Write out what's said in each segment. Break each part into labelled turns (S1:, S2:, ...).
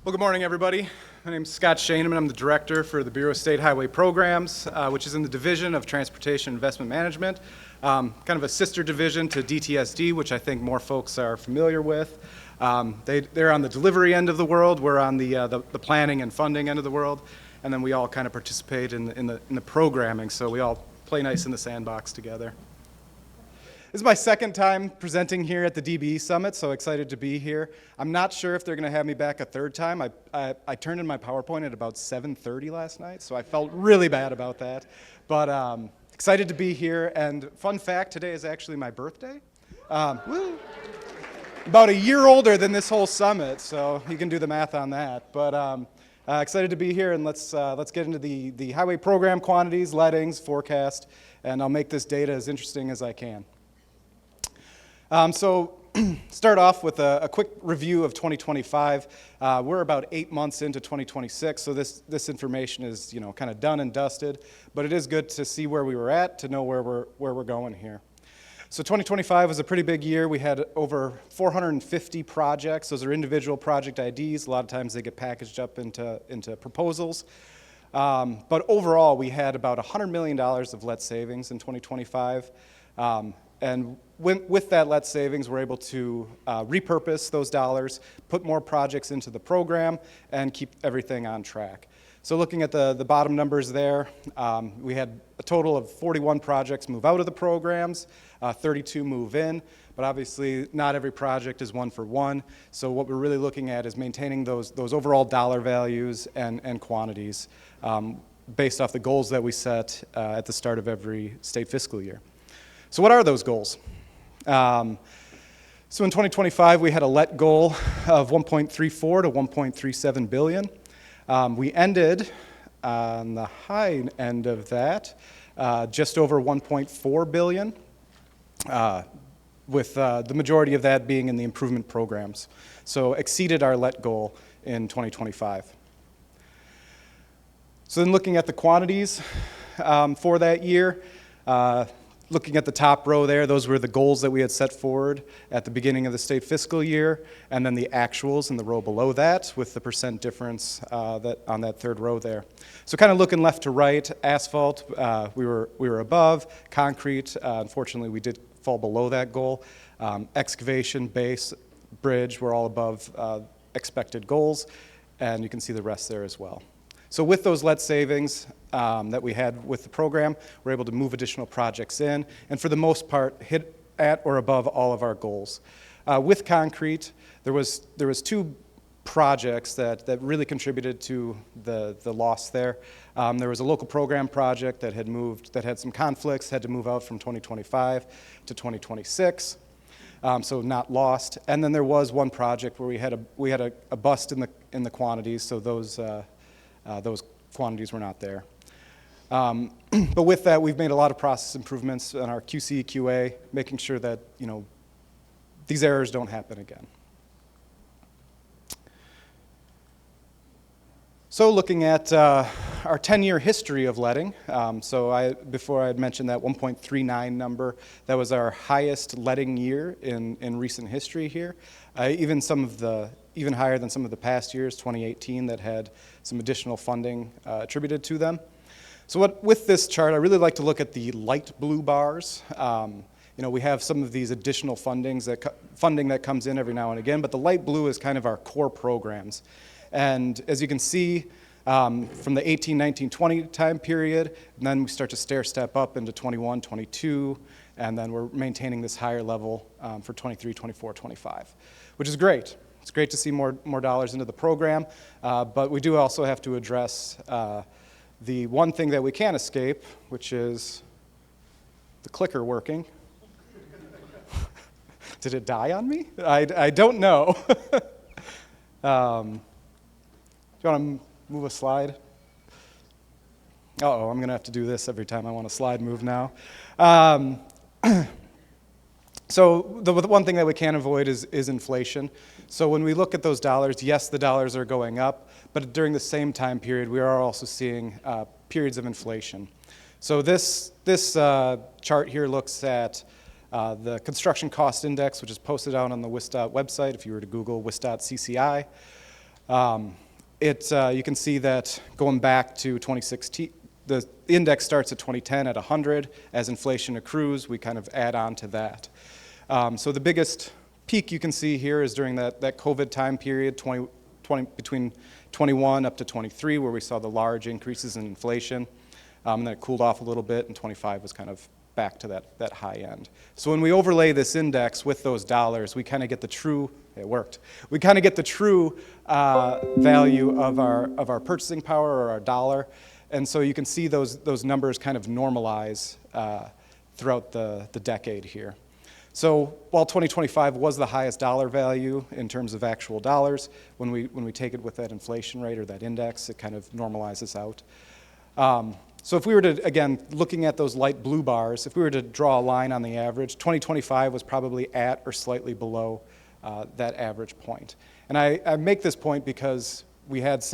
S1: Well, good morning, everybody. My name is Scott Shaneman. I'm the director for the Bureau of State Highway Programs, which is in the Division of Transportation Investment Management, kind of a sister division to DTSD, which I think more folks are familiar with. They're on the delivery end of the world. We're on the planning and funding end of the world, and then we all kind of participate in the programming, so we all play nice in the sandbox together. This is my second time presenting here at the DBE Summit, so excited to be here. I'm not sure if they're going to have me back a third time. I turned in my PowerPoint at about 7:30 last night, so I felt really bad about that. But excited to be here, and fun fact, today is actually my birthday. Woo. About a year older than this whole summit, so you can do the math on that. But excited to be here, and let's get into the highway program quantities, lettings, forecast, and I'll make this data as interesting as I can. So start off with a quick review of 2025. We're about 8 months into 2026, so this information is kind of done and dusted, but it is good to see where we were at, to know where we're going here. So 2025 was a pretty big year. We had over 450 projects. Those are individual project IDs. A lot of times they get packaged up into proposals. But overall, we had about $100 million of LET savings in 2025. And with that LET savings, we're able to repurpose those dollars, put more projects into the program, and keep everything on track. So looking at the bottom numbers there, we had a total of 41 projects move out of the programs, 32 move in, but obviously not every project is one for one. So what we're really looking at is maintaining those overall dollar values and quantities based off the goals that we set at the start of every state fiscal year. So what are those goals? So in 2025, we had a LET goal of 1.34 to 1.37 billion. We ended on the high end of that, just over 1.4 billion, with the majority of that being in the improvement programs. So exceeded our LET goal in 2025. So then looking at the quantities for that year, looking at the top row there, those were the goals that we had set forward at the beginning of the state fiscal year, and then the actuals in the row below that with the percent difference on that third row there. So kind of looking left to right, asphalt, we were above. Concrete, unfortunately, we did fall below that goal. Excavation, base, bridge, were all above expected goals, and you can see the rest there as well. So with those LET savings that we had with the program, we're able to move additional projects in, and for the most part, hit at or above all of our goals. With concrete, there was two projects that really contributed to the loss there. There was a local program project that had some conflicts, had to move out from 2025 to 2026. So not lost. And then there was one project where we had a bust in the quantities, so those quantities were not there. But with that, we've made a lot of process improvements in our QC, QA, making sure that these errors don't happen again. So looking at our 10-year history of letting, before I had mentioned that 1.39 number, that was our highest letting year in recent history here. Even higher than some of the past years, 2018, that had some additional funding attributed to them. So with this chart, I really like to look at the light blue bars. We have some of these additional funding that comes in every now and again, but the light blue is kind of our core programs. And as you can see, from the 18, 19, 20 time period, and then we start to stair step up into 21, 22, and then we're maintaining this higher level for 23, 24, 25, which is great. It's great to see more dollars into the program, but we do also have to address the one thing that we can't escape, which is the clicker working. Did it die on me? I don't know. Do you want to move a slide? Uh-oh, I'm going to have to do this every time I want a slide move now. So the one thing that we can't avoid is inflation. So when we look at those dollars, yes, the dollars are going up, but during the same time period, we are also seeing periods of inflation. So this chart here looks at the construction cost index, which is posted out on the WisDOT website if you were to Google WisDOT CCI. You can see that going back to 2016, the index starts at 2010 at 100. As inflation accrues, we kind of add on to that. So the biggest peak you can see here is during that COVID time period, between 21 up to 23, where we saw the large increases in inflation. And then it cooled off a little bit, and 25 was kind of back to that high end. So when we overlay this index with those dollars, we kind of get the true, it worked. We kind of get the true value of our purchasing power, or our dollar. And so you can see those numbers kind of normalize throughout the decade here. So while 2025 was the highest dollar value in terms of actual dollars, when we take it with that inflation rate or that index, it kind of normalizes out. So if we were to, again, looking at those light blue bars, if we were to draw a line on the average, 2025 was probably at or slightly below that average point. And I make this point because we had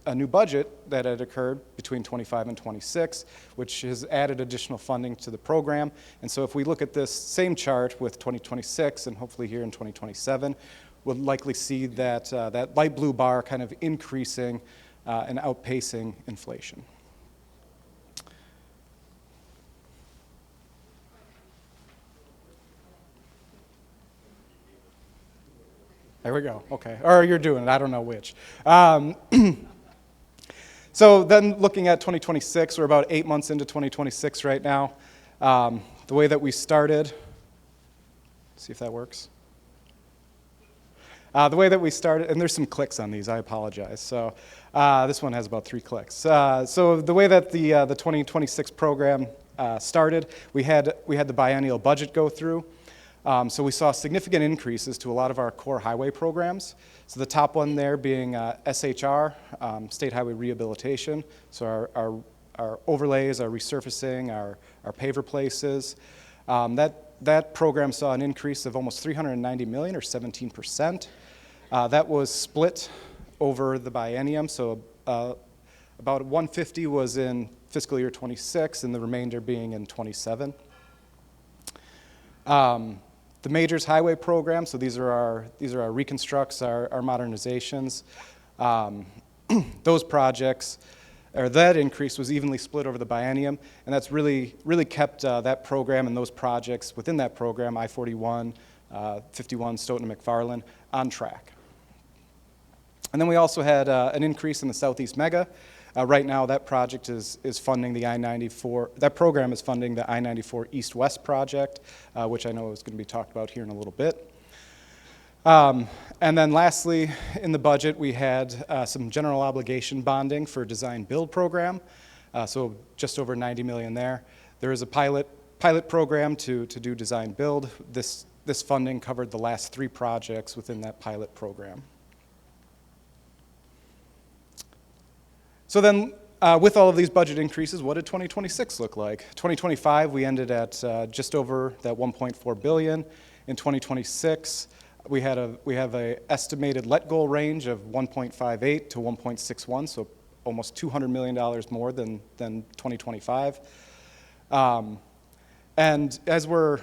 S1: a new budget that had occurred between 25 and 26, which has added additional funding to the program. And so if we look at this same chart with 2026 and hopefully here in 2027, we'll likely see that light blue bar kind of increasing and outpacing inflation. There we go, okay. Or you're doing it, I don't know which. So then looking at 2026, we're about 8 months into 2026 right now. The way that we started, see if that works. The way that we started, and there's some clicks on these, I apologize. So this one has about 3 clicks. So the way that the 2026 program started, we had the biennial budget go through. So we saw significant increases to a lot of our core highway programs. So the top one there being SHR, State Highway Rehabilitation. So our overlays, our resurfacing, our paver places. That program saw an increase of almost $390 million, or 17%. That was split over the biennium. So about 150 was in fiscal year 26, and the remainder being in 27. The Majors Highway Program, so these are our reconstructs, our modernizations. Those projects, or that increase was evenly split over the biennium, and that's really kept that program and those projects within that program, I-41, 51, Stoughton and McFarland, on track. And then we also had an increase in the Southeast Mega. Right now, that project is funding the I-94, that program is funding the I-94 East-West project, which I know is going to be talked about here in a little bit. And then lastly, in the budget, we had some general obligation bonding for design build program, so just over $90 million there. There is a pilot program to do design build. This funding covered the last 3 projects within that pilot program. So then, with all of these budget increases, what did 2026 look like? 2025, we ended at just over that $1.4 billion. In 2026, we have an estimated let goal range of 1.58 to 1.61, so almost $200 million more than 2025. And as we're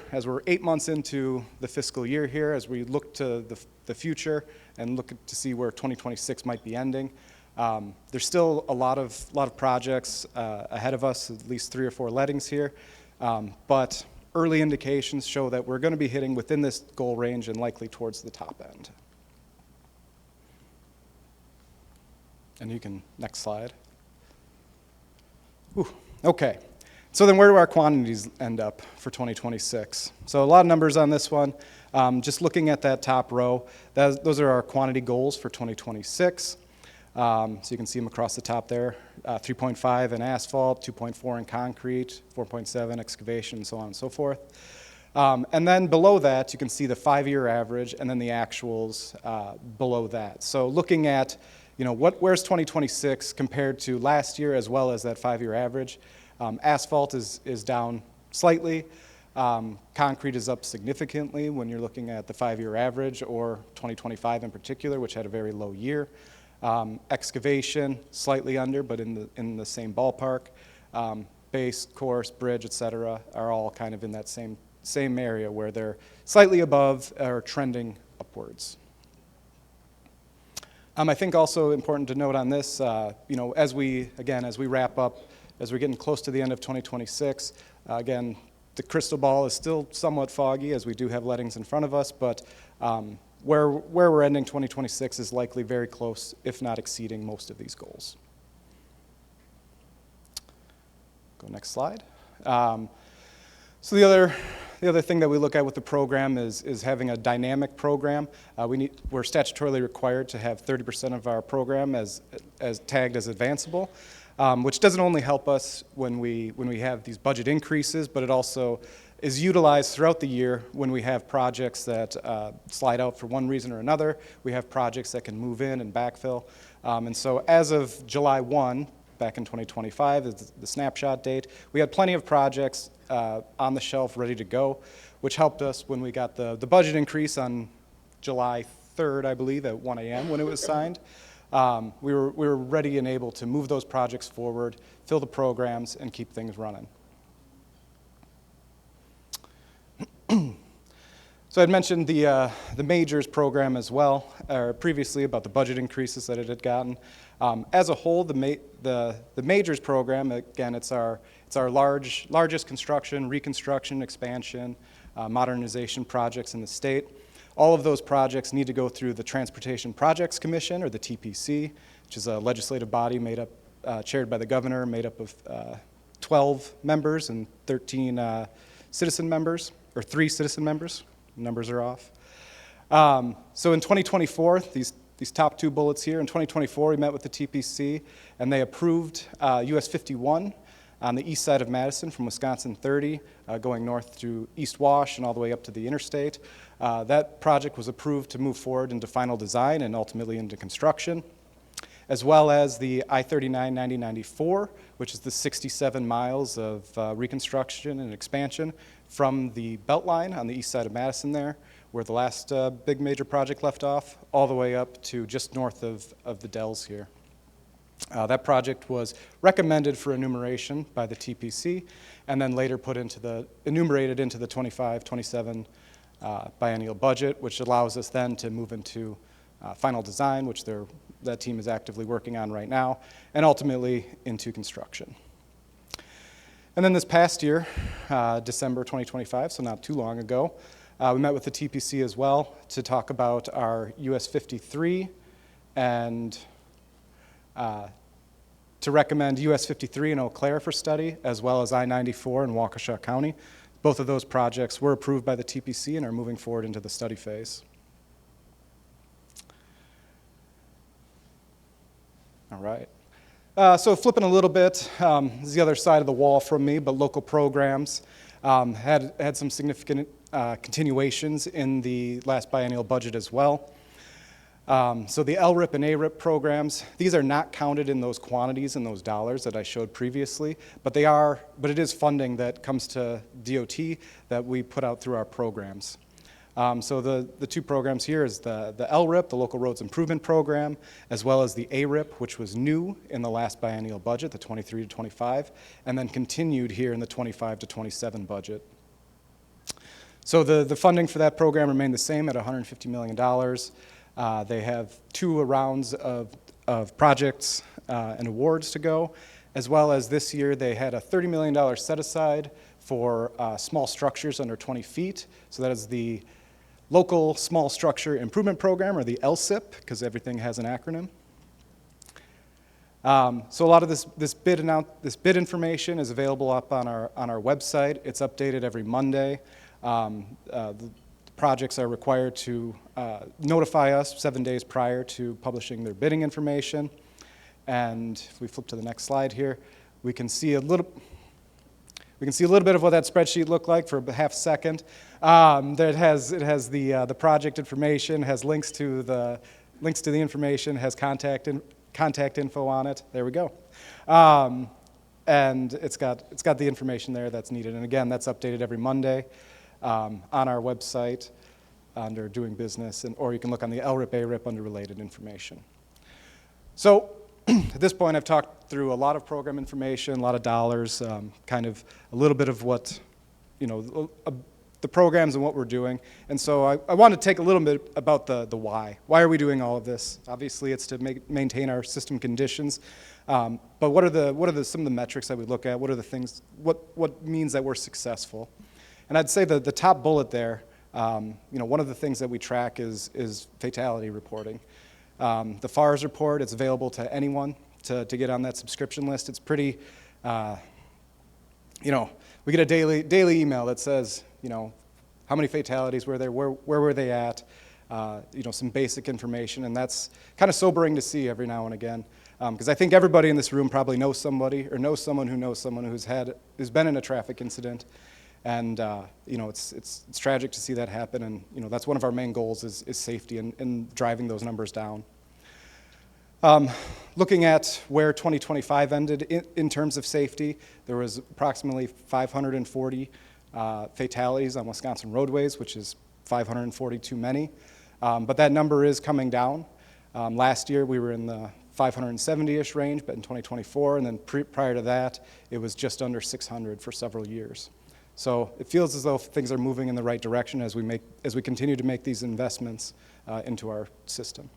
S1: 8 months into the fiscal year here, as we look to the future and look to see where 2026 might be ending, there's still a lot of projects ahead of us, at least 3 or 4 lettings here, but early indications show that we're going to be hitting within this goal range and likely towards the top end. And you can, next slide. Whew, okay, so then where do our quantities end up for 2026? So a lot of numbers on this one. Just looking at that top row, those are our quantity goals for 2026. So you can see them across the top there, 3.5 in asphalt, 2.4 in concrete, 4.7 excavation, and so on and so forth. And then below that, you can see the 5-year average and then the actuals below that. So looking at, where's 2026 compared to last year as well as that 5-year average, asphalt is down slightly. Concrete is up significantly when you're looking at the 5-year average, or 2025 in particular, which had a very low year. Excavation, slightly under, but in the same ballpark. Base, course, bridge, et cetera, are all kind of in that same area where they're slightly above or trending upwards. I think also important to note on this, as we wrap up, as we're getting close to the end of 2026, again, the crystal ball is still somewhat foggy as we do have lettings in front of us, but where we're ending 2026 is likely very close, if not exceeding most of these goals. Go next slide. So the other thing that we look at with the program is having a dynamic program. We're statutorily required to have 30% of our program as tagged as advanceable, which doesn't only help us when we have these budget increases, but it also is utilized throughout the year when we have projects that slide out for one reason or another. We have projects that can move in and backfill. And so as of July 1, back in 2025 is the snapshot date, we had plenty of projects on the shelf ready to go, which helped us when we got the budget increase on July 3rd, I believe, at 1 a.m. when it was signed. We were ready and able to move those projects forward, fill the programs, and keep things running. So I'd mentioned the majors program as well, or previously about the budget increases that it had gotten. As a whole, the majors program, again, it's our largest construction, reconstruction, expansion, modernization projects in the state. All of those projects need to go through the Transportation Projects Commission, or the TPC, which is a legislative body chaired by the governor, made up of 12 members and 13 citizen members, or 3 citizen members. Numbers are off. So in 2024, these top 2 bullets here, in 2024 we met with the TPC and they approved US 51 on the east side of Madison from Wisconsin 30 going north through East Wash and all the way up to the interstate. That project was approved to move forward into final design and ultimately into construction, as well as the I-39-90-94, which is the 67 miles of reconstruction and expansion from the Beltline on the east side of Madison there, where the last big major project left off, all the way up to just north of the Dells here. That project was recommended for enumeration by the TPC and then later enumerated into the 25-27 biennial budget, which allows us then to move into final design, which that team is actively working on right now, and ultimately into construction. And then this past year, December 2025, so not too long ago, we met with the TPC as well to talk about our US 53 and to recommend US 53 in Eau Claire for study, as well as I-94 in Waukesha County. Both of those projects were approved by the TPC and are moving forward into the study phase. All right. So flipping a little bit, this is the other side of the wall from me, but local programs had some significant continuations in the last biennial budget as well. So the LRIP and ARIP programs, these are not counted in those quantities and those dollars that I showed previously, but it is funding that comes to DOT that we put out through our programs. So the 2 programs here is the LRIP, the Local Roads Improvement Program, as well as the ARIP, which was new in the last biennial budget, the 23 to 25, and then continued here in the 25 to 27 budget. So the funding for that program remained the same at $150 million. They have 2 rounds of projects and awards to go, as well as this year they had a $30 million set aside for small structures under 20 feet. So that is the Local Small Structure Improvement Program, or the LSIP, because everything has an acronym. So a lot of this bid information is available up on our website. It's updated every Monday. The projects are required to notify us 7 days prior to publishing their bidding information. And if we flip to the next slide here, we can see a little bit of what that spreadsheet looked like for a half second. It has the project information, has links to the information, has contact info on it. There we go. And it's got the information there that's needed. And again, that's updated every Monday on our website under Doing Business, or you can look on the LRIP, ARIP under Related Information. So at this point, I've talked through a lot of program information, a lot of dollars, kind of a little bit of what, the programs and what we're doing. And so I want to take a little bit about the why. Why are we doing all of this? Obviously, it's to maintain our system conditions. But what are some of the metrics that we look at? What are the things? What means that we're successful? And I'd say the top bullet there. One of the things that we track is fatality reporting. The FARS report, it's available to anyone to get on that subscription list. It's pretty, we get a daily email that says, how many fatalities were there, where were they at, some basic information, and that's kind of sobering to see every now and again. Because I think everybody in this room probably knows somebody or knows someone who's been in a traffic incident. And it's tragic to see that happen, and that's one of our main goals is safety and driving those numbers down. Looking at where 2025 ended in terms of safety, there was approximately 540 fatalities on Wisconsin roadways, which is 540 too many. But that number is coming down. Last year we were in the 570-ish range, but in 2024, and then prior to that, it was just under 600 for several years. So it feels as though things are moving in the right direction as we continue to make these investments into our system.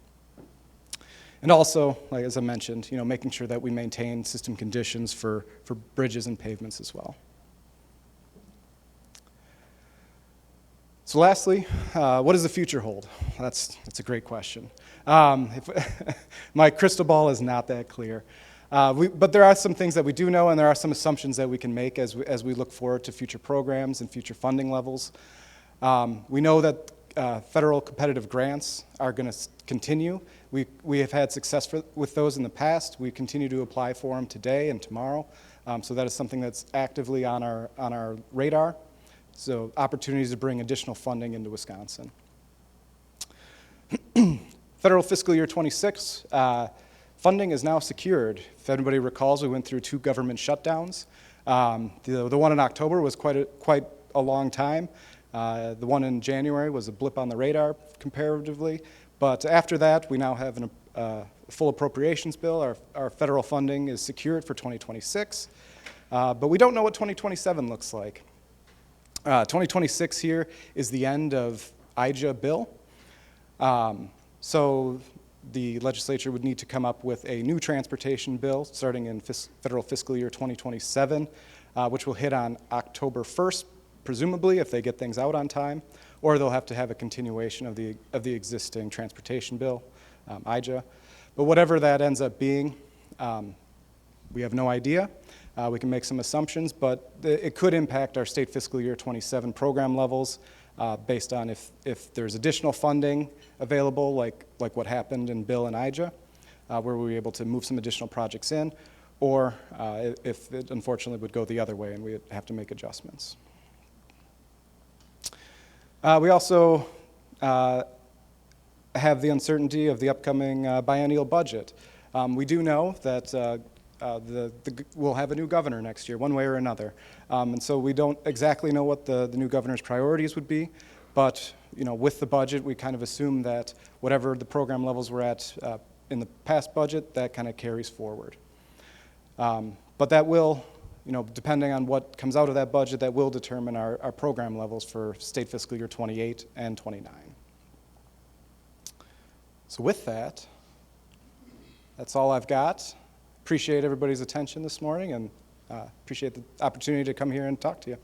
S1: And also, like as I mentioned, making sure that we maintain system conditions for bridges and pavements as well. So lastly, what does the future hold? That's a great question. My crystal ball is not that clear. But there are some things that we do know, and there are some assumptions that we can make as we look forward to future programs and future funding levels. We know that federal competitive grants are going to continue. We have had success with those in the past. We continue to apply for them today and tomorrow. So that is something that's actively on our radar. So opportunities to bring additional funding into Wisconsin. Federal fiscal year 26. Funding is now secured. If anybody recalls, we went through 2 government shutdowns. The one in October was quite a long time. The one in January was a blip on the radar comparatively. But after that, we now have a full appropriations bill. Our federal funding is secured for 2026. But we don't know what 2027 looks like. 2026 here is the end of IJA bill. So the legislature would need to come up with a new transportation bill starting in federal fiscal year 2027, which will hit on October 1st, presumably, if they get things out on time, or they'll have to have a continuation of the existing transportation bill, IJA. But whatever that ends up being, we have no idea. We can make some assumptions, but it could impact our state fiscal year 27 program levels based on if there's additional funding available, like what happened in Bill and IJA, where we were able to move some additional projects in, or if it unfortunately would go the other way and we'd have to make adjustments. We also have the uncertainty of the upcoming biennial budget. We do know that we'll have a new governor next year, one way or another. And so we don't exactly know what the new governor's priorities would be, but with the budget, we kind of assume that whatever the program levels were at in the past budget, that kind of carries forward. But that will, depending on what comes out of that budget, that will determine our program levels for state fiscal year 28 and 29. So with that, that's all I've got. Appreciate everybody's attention this morning, and appreciate the opportunity to come here and talk to you.